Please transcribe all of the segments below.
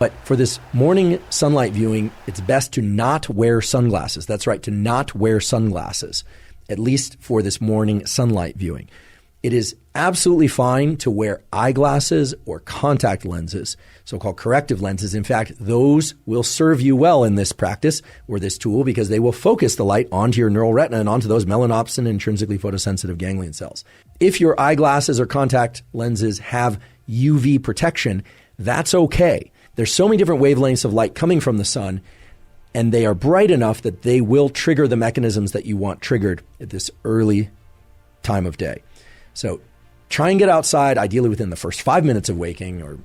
But for this morning sunlight viewing, it's best to not wear sunglasses. That's right, to not wear sunglasses, at least for this morning sunlight viewing. It is absolutely fine to wear eyeglasses or contact lenses, so-called corrective lenses. In fact, those will serve you well in this practice or this tool because they will focus the light onto your neural retina and onto those melanopsin intrinsically photosensitive ganglion cells. If your eyeglasses or contact lenses have UV protection, that's okay. There's so many different wavelengths of light coming from the sun, and they are bright enough that they will trigger the mechanisms that you want triggered at this early time of day. So try and get outside, ideally within the first 5 minutes of waking, or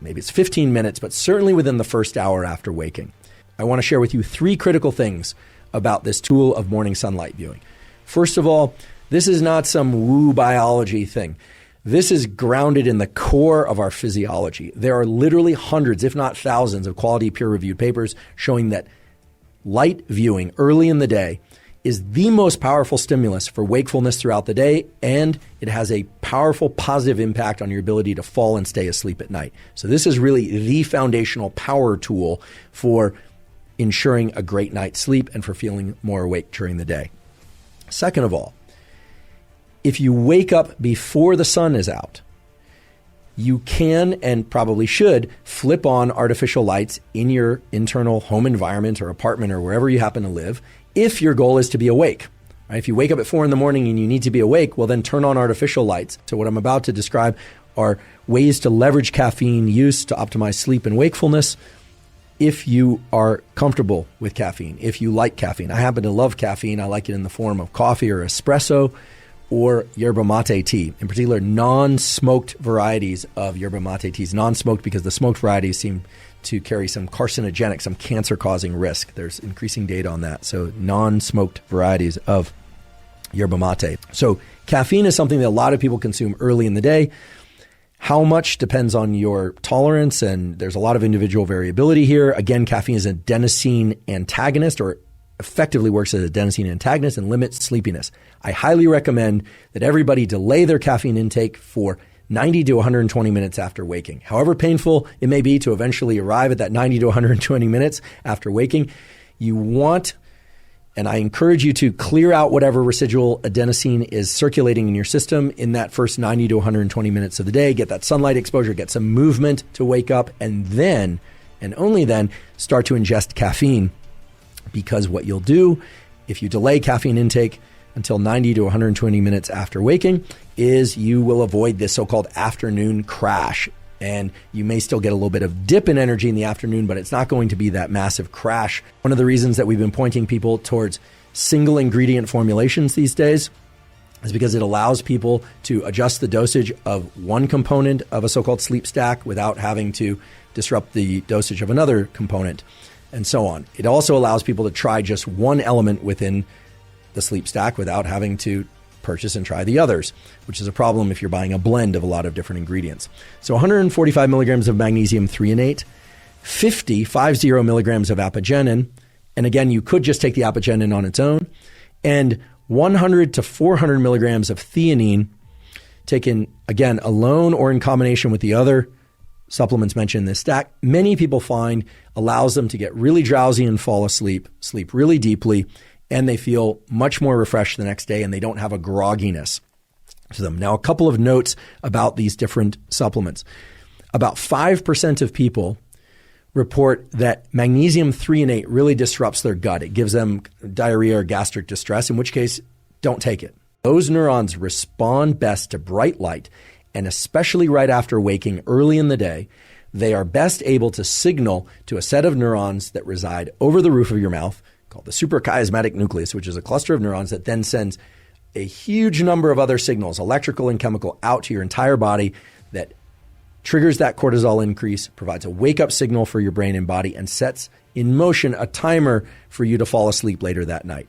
maybe it's 15 minutes, but certainly within the first hour after waking. I want to share with you 3 critical things about this tool of morning sunlight viewing. First of all, this is not some woo biology thing. This is grounded in the core of our physiology. There are literally hundreds, if not thousands, of quality peer-reviewed papers showing that light viewing early in the day is the most powerful stimulus for wakefulness throughout the day, and it has a powerful positive impact on your ability to fall and stay asleep at night. So this is really the foundational power tool for ensuring a great night's sleep and for feeling more awake during the day. Second of all, if you wake up before the sun is out, you can and probably should flip on artificial lights in your internal home environment or apartment or wherever you happen to live if your goal is to be awake. Right? If you wake up at 4 a.m. and you need to be awake, well then turn on artificial lights. So what I'm about to describe are ways to leverage caffeine use to optimize sleep and wakefulness if you are comfortable with caffeine, if you like caffeine. I happen to love caffeine. I like it in the form of coffee or espresso or yerba mate tea, in particular non-smoked varieties of yerba mate teas. Non-smoked because the smoked varieties seem to carry some carcinogenic, some cancer-causing risk. There's increasing data on that. So non-smoked varieties of yerba mate. So caffeine is something that a lot of people consume early in the day. How much depends on your tolerance, and there's a lot of individual variability here. Again, caffeine is a adenosine antagonist, or effectively works as a adenosine antagonist and limits sleepiness. I highly recommend that everybody delay their caffeine intake for 90 to 120 minutes after waking. However painful it may be to eventually arrive at that 90 to 120 minutes after waking, you want, and I encourage you to clear out whatever residual adenosine is circulating in your system in that first 90 to 120 minutes of the day. Get that sunlight exposure, get some movement to wake up, and then, and only then, start to ingest caffeine. Because what you'll do if you delay caffeine intake until 90 to 120 minutes after waking is you will avoid this so-called afternoon crash. And you may still get a little bit of dip in energy in the afternoon, but it's not going to be that massive crash. One of the reasons that we've been pointing people towards single ingredient formulations these days is because it allows people to adjust the dosage of one component of a so-called sleep stack without having to disrupt the dosage of another component, and so on. It also allows people to try just one element within the sleep stack without having to purchase and try the others, which is a problem if you're buying a blend of a lot of different ingredients. So 145 milligrams of magnesium threonate, 50 milligrams of apigenin, and again, you could just take the apigenin on its own, and 100 to 400 milligrams of theanine, taken again alone or in combination with the other supplements mentioned in this stack. Many people find allows them to get really drowsy and fall asleep, sleep really deeply, and they feel much more refreshed the next day, and they don't have a grogginess to them. Now, a couple of notes about these different supplements. About 5% of people report that magnesium threonate really disrupts their gut. It gives them diarrhea or gastric distress, in which case, don't take it. Those neurons respond best to bright light, and especially right after waking early in the day, they are best able to signal to a set of neurons that reside over the roof of your mouth, called the suprachiasmatic nucleus, which is a cluster of neurons that then sends a huge number of other signals, electrical and chemical, out to your entire body that triggers that cortisol increase, provides a wake-up signal for your brain and body, and sets in motion a timer for you to fall asleep later that night.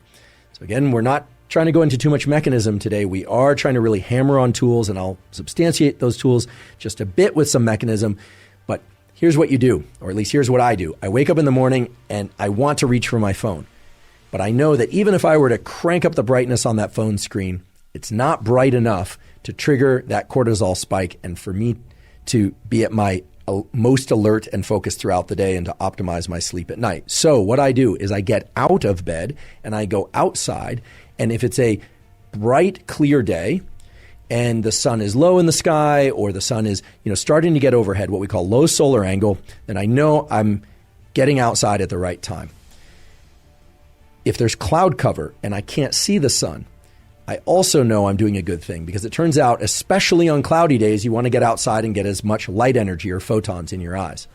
So again, we're not trying to go into too much mechanism today. We are trying to really hammer on tools, and I'll substantiate those tools just a bit with some mechanism. But here's what you do, or at least here's what I do. I wake up in the morning and I want to reach for my phone. But I know that even if I were to crank up the brightness on that phone screen, it's not bright enough to trigger that cortisol spike and for me to be at my most alert and focused throughout the day and to optimize my sleep at night. So what I do is I get out of bed and I go outside. And if it's a bright, clear day and the sun is low in the sky, or the sun is, starting to get overhead, what we call low solar angle, then I know I'm getting outside at the right time. If there's cloud cover and I can't see the sun, I also know I'm doing a good thing, because it turns out, especially on cloudy days, you want to get outside and get as much light energy or photons in your eyes.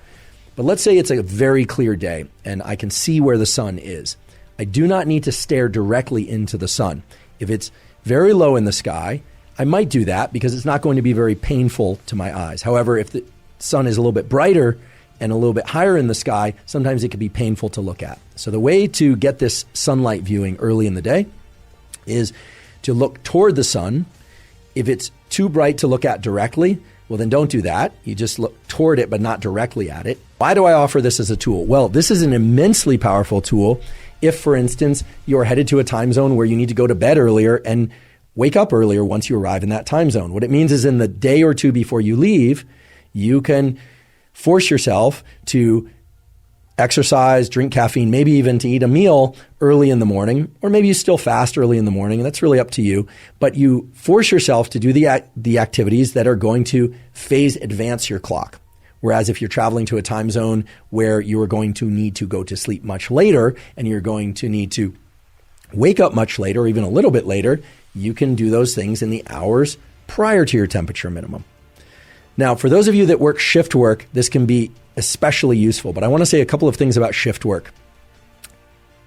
But let's say it's a very clear day and I can see where the sun is. I do not need to stare directly into the sun. If it's very low in the sky, I might do that because it's not going to be very painful to my eyes. However, if the sun is a little bit brighter and a little bit higher in the sky, sometimes it can be painful to look at. So the way to get this sunlight viewing early in the day is to look toward the sun. If it's too bright to look at directly, well, then don't do that. You just look toward it, but not directly at it. Why do I offer this as a tool? Well, this is an immensely powerful tool if, for instance, you're headed to a time zone where you need to go to bed earlier and wake up earlier once you arrive in that time zone. What it means is in the day or two before you leave, you can force yourself to exercise, drink caffeine, maybe even to eat a meal early in the morning, or maybe you still fast early in the morning, and that's really up to you. But you force yourself to do the activities that are going to phase advance your clock. Whereas if you're traveling to a time zone where you are going to need to go to sleep much later and you're going to need to wake up much later, or even a little bit later, you can do those things in the hours prior to your temperature minimum. Now, for those of you that work shift work, this can be especially useful, but I want to say a couple of things about shift work.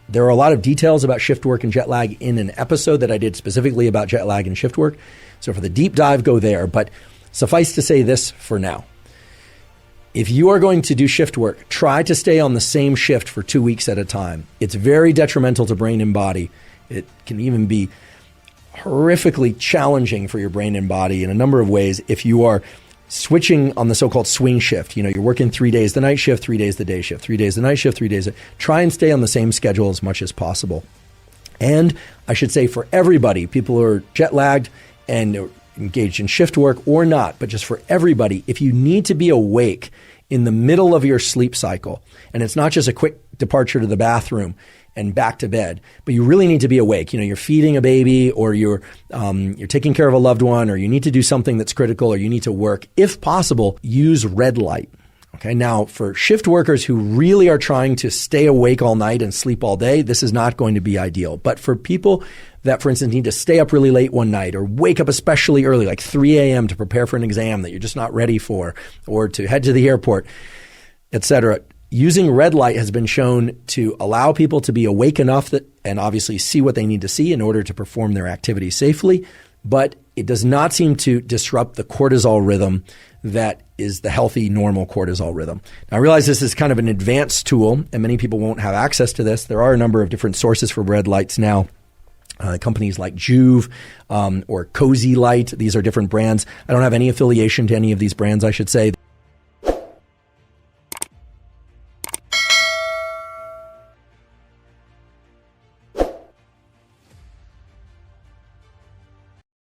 There are a lot of details about shift work and jet lag in an episode that I did specifically about jet lag and shift work. So for the deep dive, go there. But suffice to say this for now. If you are going to do shift work, try to stay on the same shift for 2 weeks at a time. It's very detrimental to brain and body. It can even be horrifically challenging for your brain and body in a number of ways if you are switching on the so-called swing shift. You're working 3 days the night shift, 3 days the day shift, 3 days the night shift, 3 days. Try and stay on the same schedule as much as possible. And I should say for everybody, people who are jet lagged and engaged in shift work or not, but just for everybody, if you need to be awake in the middle of your sleep cycle, and it's not just a quick departure to the bathroom and back to bed, but you really need to be awake. You're feeding a baby, or you're taking care of a loved one, or you need to do something that's critical, or you need to work. If possible, use red light. Okay. Now, for shift workers who really are trying to stay awake all night and sleep all day, this is not going to be ideal. But for people that, for instance, need to stay up really late one night, or wake up especially early, like 3 a.m. to prepare for an exam that you're just not ready for, or to head to the airport, etc., using red light has been shown to allow people to be awake enough that, and obviously see what they need to see in order to perform their activity safely, but it does not seem to disrupt the cortisol rhythm that is the healthy, normal cortisol rhythm. Now, I realize this is kind of an advanced tool, and many people won't have access to this. There are a number of different sources for red lights now. Companies like Juve or Cozy Light. These are different brands. I don't have any affiliation to any of these brands, I should say.